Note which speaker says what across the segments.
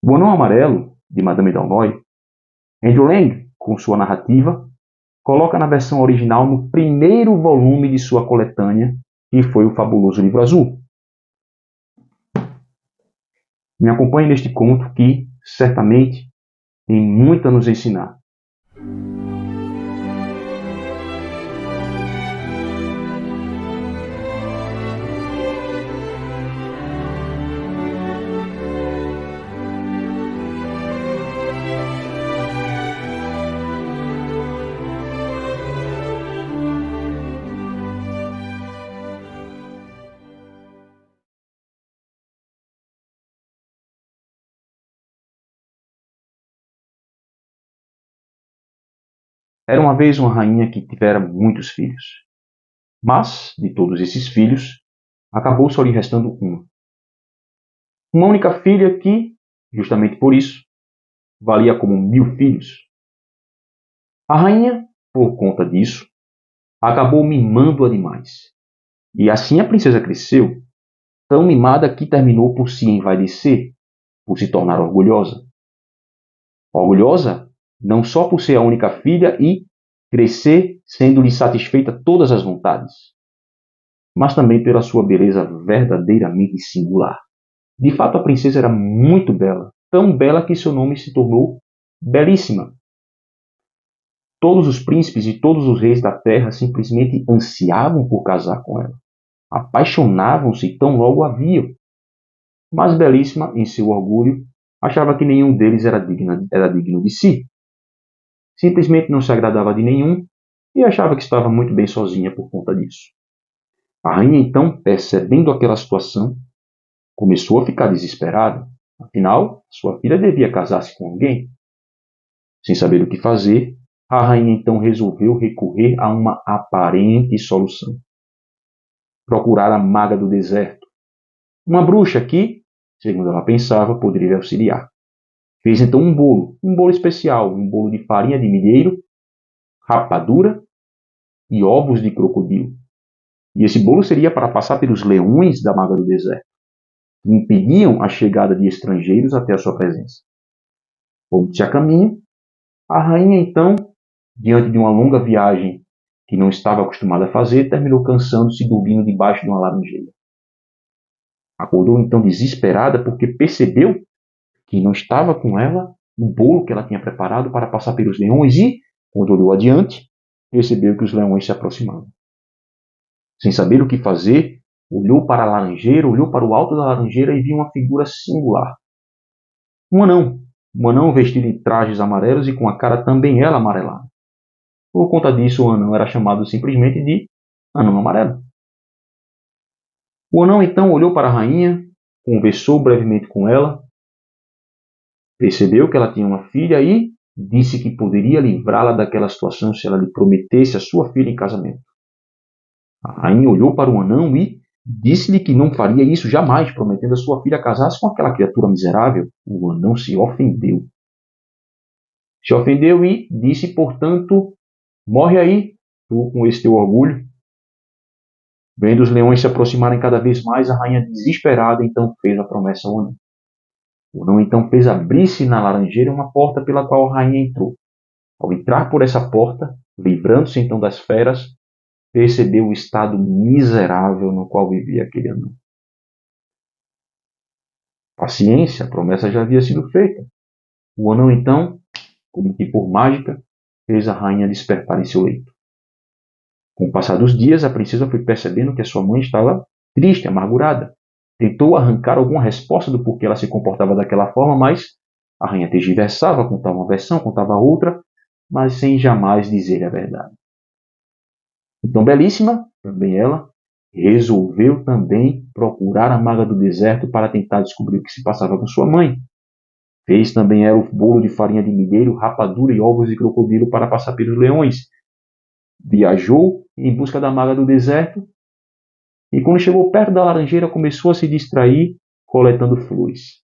Speaker 1: O Anão Amarelo, de Madame d'Aulnoy, Andrew Lang, com sua narrativa, coloca na versão original no primeiro volume de sua coletânea, que foi o fabuloso Livro Azul. Me acompanhe neste conto que, certamente, tem muito a nos ensinar. Era uma vez uma rainha que tivera muitos filhos. Mas, de todos esses filhos, acabou só lhe restando uma. Uma única filha que, justamente por isso, valia como 1000 filhos. A rainha, por conta disso, acabou mimando-a demais. E assim a princesa cresceu, tão mimada que terminou por se envaidecer, por se tornar orgulhosa. Orgulhosa não só por ser a única filha e crescer sendo-lhe satisfeita todas as vontades, mas também pela sua beleza verdadeiramente singular. De fato, a princesa era muito bela, tão bela que seu nome se tornou Belíssima. Todos os príncipes e todos os reis da terra simplesmente ansiavam por casar com ela. Apaixonavam-se tão logo a viam. Mas Belíssima, em seu orgulho, achava que nenhum deles era digno de si. Simplesmente não se agradava de nenhum e achava que estava muito bem sozinha por conta disso. A rainha, então, percebendo aquela situação, começou a ficar desesperada. Afinal, sua filha devia casar-se com alguém. Sem saber o que fazer, a rainha então resolveu recorrer a uma aparente solução. Procurar a maga do deserto, uma bruxa que, segundo ela pensava, poderia auxiliar. Fez então um bolo especial, um bolo de farinha de milheiro, rapadura e ovos de crocodilo. E esse bolo seria para passar pelos leões da maga do deserto, que impediam a chegada de estrangeiros até a sua presença. Pondo-se a caminho, a rainha então, diante de uma longa viagem que não estava acostumada a fazer, terminou cansando-se e dormindo debaixo de uma laranjeira. Acordou então desesperada porque percebeu que não estava com ela o bolo que ela tinha preparado para passar pelos leões e, quando olhou adiante, percebeu que os leões se aproximavam. Sem saber o que fazer, olhou para a laranjeira, olhou para o alto da laranjeira e viu uma figura singular. Um anão vestido em trajes amarelos e com a cara também ela amarelada. Por conta disso, o anão era chamado simplesmente de Anão Amarelo. O anão então olhou para a rainha, conversou brevemente com ela, percebeu que ela tinha uma filha e disse que poderia livrá-la daquela situação se ela lhe prometesse a sua filha em casamento. A rainha olhou para o anão e disse-lhe que não faria isso jamais, prometendo a sua filha casar-se com aquela criatura miserável. O anão se ofendeu. Se ofendeu e disse, portanto, morre aí, tu com esse teu orgulho. Vendo os leões se aproximarem cada vez mais, a rainha desesperada então fez a promessa ao anão. O anão então fez abrir-se na laranjeira uma porta pela qual a rainha entrou. Ao entrar por essa porta, livrando-se então das feras, percebeu o estado miserável no qual vivia aquele anão. Paciência, a promessa já havia sido feita. O anão então, como que por mágica, fez a rainha despertar em seu leito. Com o passar dos dias, a princesa foi percebendo que a sua mãe estava triste, amargurada. Tentou arrancar alguma resposta do porquê ela se comportava daquela forma, mas a rainha tergiversava, contava uma versão, contava outra, mas sem jamais dizer a verdade. Então Belíssima, também ela, resolveu também procurar a maga do deserto para tentar descobrir o que se passava com sua mãe. Fez também ela o bolo de farinha de milheiro, rapadura e ovos de crocodilo para passar pelos leões. Viajou em busca da maga do deserto e quando chegou perto da laranjeira começou a se distrair coletando flores.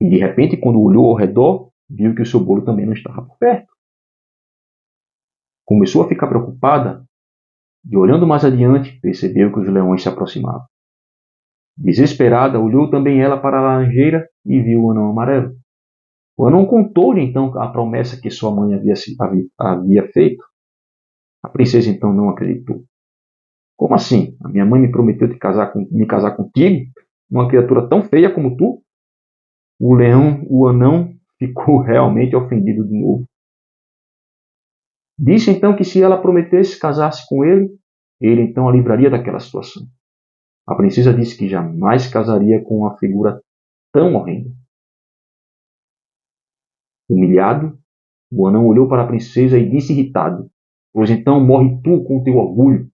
Speaker 1: E de repente, quando olhou ao redor, viu que o seu bolo também não estava por perto. Começou a ficar preocupada e olhando mais adiante percebeu que os leões se aproximavam. Desesperada, olhou também ela para a laranjeira e viu o anão amarelo. O anão contou-lhe então a promessa que sua mãe havia feito. A princesa então não acreditou. Como assim? A minha mãe me prometeu me casar contigo? Uma criatura tão feia como tu? O anão, ficou realmente ofendido de novo. Disse então que se ela prometesse casar-se com ele então a livraria daquela situação. A princesa disse que jamais casaria com uma figura tão horrenda. Humilhado, o anão olhou para a princesa e disse irritado: Pois então morre tu com teu orgulho.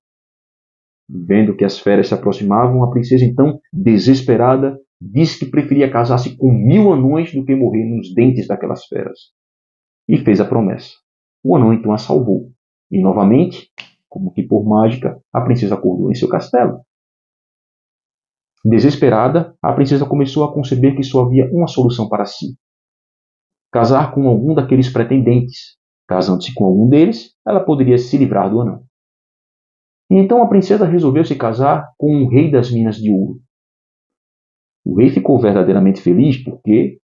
Speaker 1: Vendo que as feras se aproximavam, a princesa então, desesperada, disse que preferia casar-se com 1000 anões do que morrer nos dentes daquelas feras. E fez a promessa. O anão então a salvou. E novamente, como que por mágica, a princesa acordou em seu castelo. Desesperada, a princesa começou a conceber que só havia uma solução para si: casar com algum daqueles pretendentes. Casando-se com algum deles, ela poderia se livrar do anão. E então a princesa resolveu se casar com o rei das Minas de Ouro. O rei ficou verdadeiramente feliz porque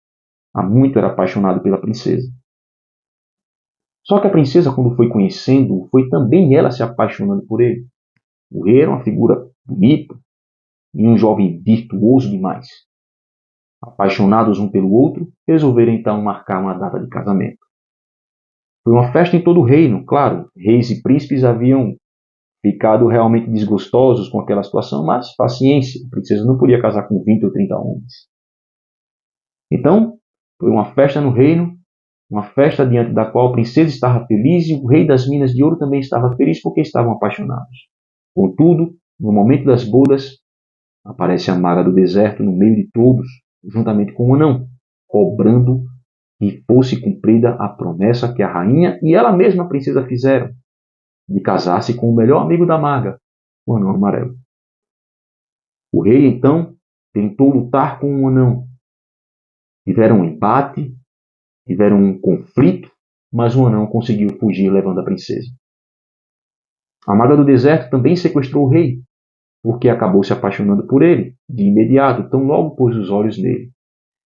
Speaker 1: há muito era apaixonado pela princesa. Só que a princesa, quando foi conhecendo, foi também ela se apaixonando por ele. O rei era uma figura bonita e um jovem virtuoso demais. Apaixonados um pelo outro, resolveram então marcar uma data de casamento. Foi uma festa em todo o reino, claro. Reis e príncipes haviam ficado realmente desgostosos com aquela situação, mas paciência, a princesa não podia casar com 20 ou 30 homens. Então, foi uma festa no reino, uma festa diante da qual a princesa estava feliz e o rei das Minas de Ouro também estava feliz porque estavam apaixonados. Contudo, no momento das bodas, aparece a maga do deserto no meio de todos, juntamente com o anão, cobrando que fosse cumprida a promessa que a rainha e ela mesma, a princesa, fizeram, de casar-se com o melhor amigo da maga, o anão amarelo. O rei, então, tentou lutar com o anão. Tiveram um embate, tiveram um conflito, mas o anão conseguiu fugir levando a princesa. A maga do deserto também sequestrou o rei, porque acabou se apaixonando por ele, de imediato, tão logo pôs os olhos nele.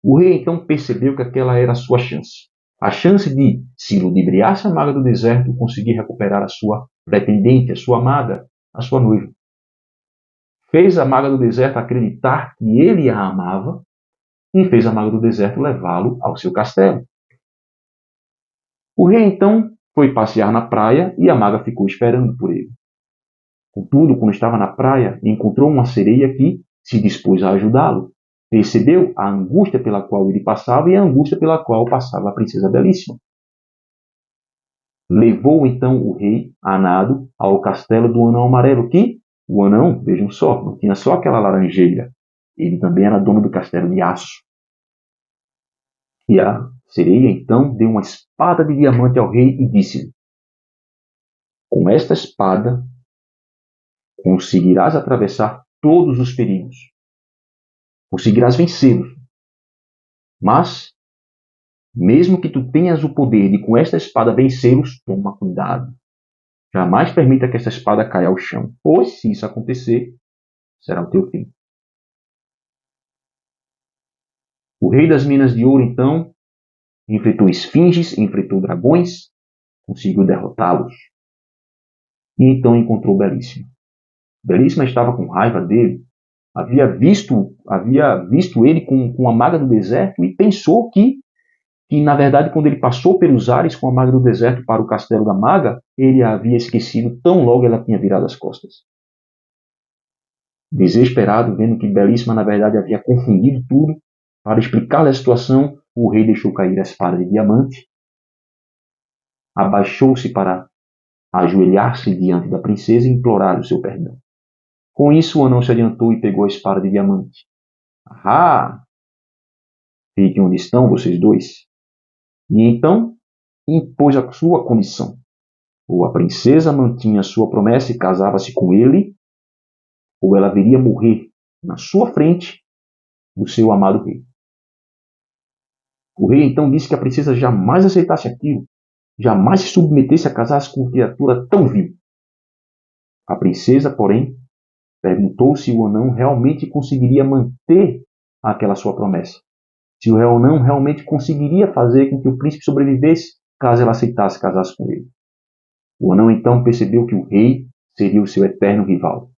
Speaker 1: O rei então percebeu que aquela era a sua chance. A chance de, se ludibriasse a maga do deserto, conseguir recuperar a sua pretendente, a sua amada, a sua noiva. Fez a maga do deserto acreditar que ele a amava e fez a maga do deserto levá-lo ao seu castelo. O rei então foi passear na praia e a maga ficou esperando por ele. Contudo, quando estava na praia, encontrou uma sereia que se dispôs a ajudá-lo. Percebeu a angústia pela qual ele passava e a angústia pela qual passava a princesa Belíssima. Levou então o rei a nado ao castelo do anão amarelo, que o anão, vejam só, não tinha só aquela laranjeira. Ele também era dono do castelo de aço. E a sereia então deu uma espada de diamante ao rei e disse-lhe: Com esta espada conseguirás atravessar todos os perigos. Conseguirás vencê-los. Mas, mesmo que tu tenhas o poder de com esta espada vencê-los, toma cuidado. Jamais permita que esta espada caia ao chão, pois, se isso acontecer, será o teu fim. O rei das Minas de Ouro, então, enfrentou esfinges, enfrentou dragões, conseguiu derrotá-los. E então encontrou Belíssima. Belíssima estava com raiva dele, havia visto ele com a maga do deserto e pensou que, na verdade, quando ele passou pelos ares com a maga do deserto para o castelo da maga, ele a havia esquecido tão logo ela tinha virado as costas. Desesperado, vendo que Belíssima, na verdade, havia confundido tudo, para explicar-lhe a situação, o rei deixou cair a espada de diamante, abaixou-se para ajoelhar-se diante da princesa e implorar o seu perdão. Com isso, o anão se adiantou e pegou a espada de diamante. Ah! Fiquem onde estão vocês dois. E então impôs a sua condição. Ou a princesa mantinha sua promessa e casava-se com ele, ou ela viria morrer na sua frente do seu amado rei. O rei então disse que a princesa jamais aceitasse aquilo, jamais se submetesse a casar-se com uma criatura tão vil. A princesa, porém, Perguntou se o anão realmente conseguiria manter aquela sua promessa. Se o anão realmente conseguiria fazer com que o príncipe sobrevivesse caso ela aceitasse casar-se com ele. O anão então percebeu que o rei seria o seu eterno rival.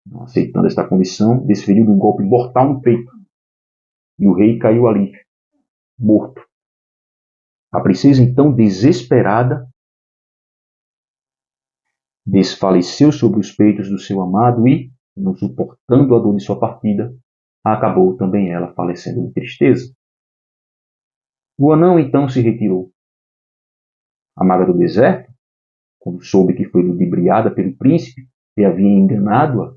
Speaker 1: Não aceitando esta condição, desferiu um golpe mortal no peito. E o rei caiu ali, morto. A princesa então, desesperada, desfaleceu sobre os peitos do seu amado e, não suportando a dor de sua partida, acabou também ela falecendo de tristeza. O anão então se retirou. A maga do deserto, quando soube que foi ludibriada pelo príncipe e havia enganado-a,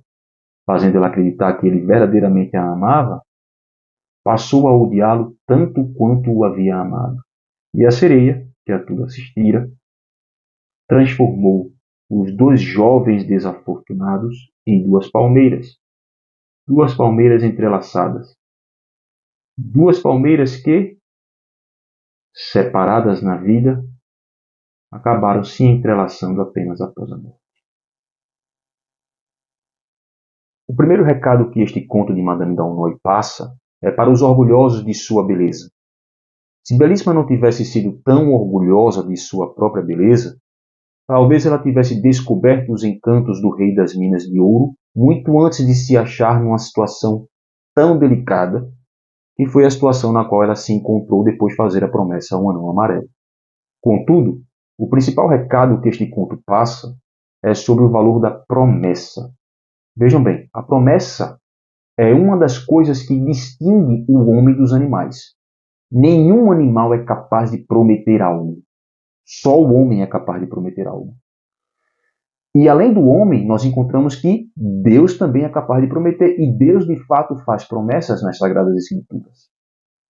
Speaker 1: fazendo ela acreditar que ele verdadeiramente a amava, passou a odiá-lo tanto quanto o havia amado. E a sereia, que a tudo assistira, transformou os dois jovens desafortunados em duas palmeiras entrelaçadas. Duas palmeiras que, separadas na vida, acabaram se entrelaçando apenas após a morte. O primeiro recado que este conto de Madame d'Aulnoy passa é para os orgulhosos de sua beleza. Se Belíssima não tivesse sido tão orgulhosa de sua própria beleza, talvez ela tivesse descoberto os encantos do Rei das Minas de Ouro muito antes de se achar numa situação tão delicada, que foi a situação na qual ela se encontrou depois de fazer a promessa ao anão amarelo. Contudo, o principal recado que este conto passa é sobre o valor da promessa. Vejam bem, a promessa é uma das coisas que distingue o homem dos animais. Nenhum animal é capaz de prometer algo. Só o homem é capaz de prometer algo. E além do homem, nós encontramos que Deus também é capaz de prometer. E Deus, de fato, faz promessas nas Sagradas Escrituras.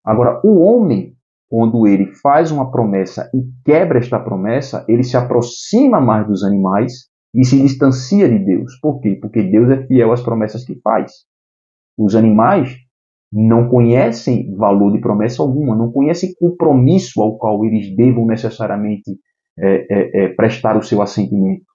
Speaker 1: Agora, o homem, quando ele faz uma promessa e quebra esta promessa, ele se aproxima mais dos animais e se distancia de Deus. Por quê? Porque Deus é fiel às promessas que faz. Os animais não conhecem valor de promessa alguma, não conhecem compromisso ao qual eles devam necessariamente prestar o seu assentimento.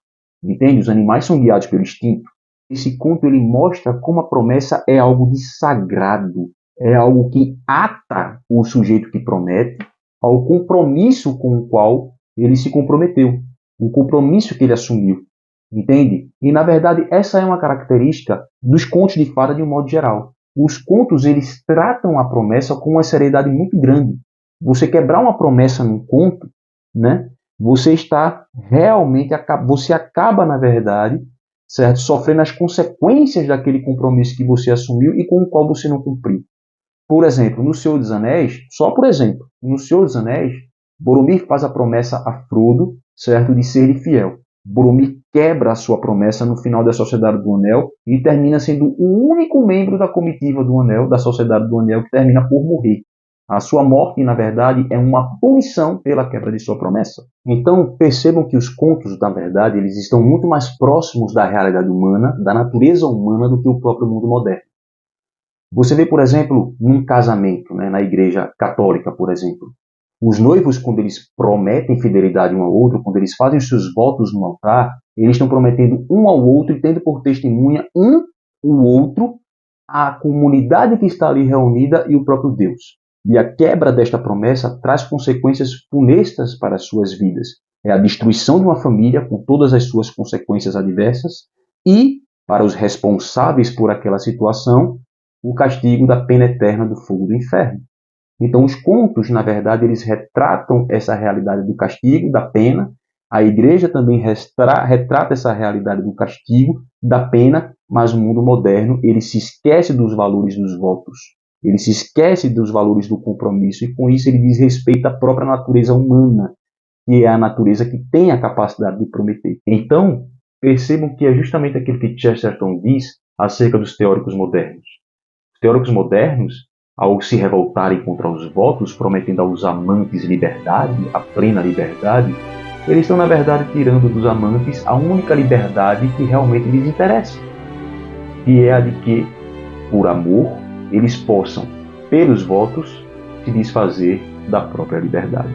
Speaker 1: Entende? Os animais são guiados pelo instinto. Esse conto ele mostra como a promessa é algo de sagrado, é algo que ata o sujeito que promete ao compromisso com o qual ele se comprometeu, o compromisso que ele assumiu. Entende? E, na verdade, essa é uma característica dos contos de fada de um modo geral. Os contos, eles tratam a promessa com uma seriedade muito grande. Você quebrar uma promessa num conto, né? Você está realmente, você acaba, na verdade, certo? Sofrendo as consequências daquele compromisso que você assumiu e com o qual você não cumpriu. Por exemplo, no Senhor dos Anéis, só por exemplo, no Senhor dos Anéis, Boromir faz a promessa a Frodo, certo? De ser-lhe fiel. Boromir quebra a sua promessa no final da Sociedade do Anel e termina sendo o único membro da comitiva do Anel, da Sociedade do Anel, que termina por morrer. A sua morte, na verdade, é uma punição pela quebra de sua promessa. Então, percebam que os contos, na verdade, eles estão muito mais próximos da realidade humana, da natureza humana, do que o próprio mundo moderno. Você vê, por exemplo, num casamento, né, na igreja católica, por exemplo, os noivos, quando eles prometem fidelidade um ao outro, quando eles fazem os seus votos no altar, eles estão prometendo um ao outro e tendo por testemunha o outro, a comunidade que está ali reunida e o próprio Deus. E a quebra desta promessa traz consequências funestas para as suas vidas. É a destruição de uma família com todas as suas consequências adversas e, para os responsáveis por aquela situação, o castigo da pena eterna do fogo do inferno. Então, os contos, na verdade, eles retratam essa realidade do castigo, da pena. A igreja também retrata essa realidade do castigo, da pena, mas o mundo moderno, ele se esquece dos valores dos votos. Ele se esquece dos valores do compromisso e, com isso, ele desrespeita a própria natureza humana, que é a natureza que tem a capacidade de prometer. Então, percebam que é justamente aquilo que Chesterton diz acerca dos teóricos modernos. Os teóricos modernos, ao se revoltarem contra os votos, prometendo aos amantes liberdade, a plena liberdade, eles estão, na verdade, tirando dos amantes a única liberdade que realmente lhes interessa, que é a de que, por amor, eles possam, pelos votos, se desfazer da própria liberdade.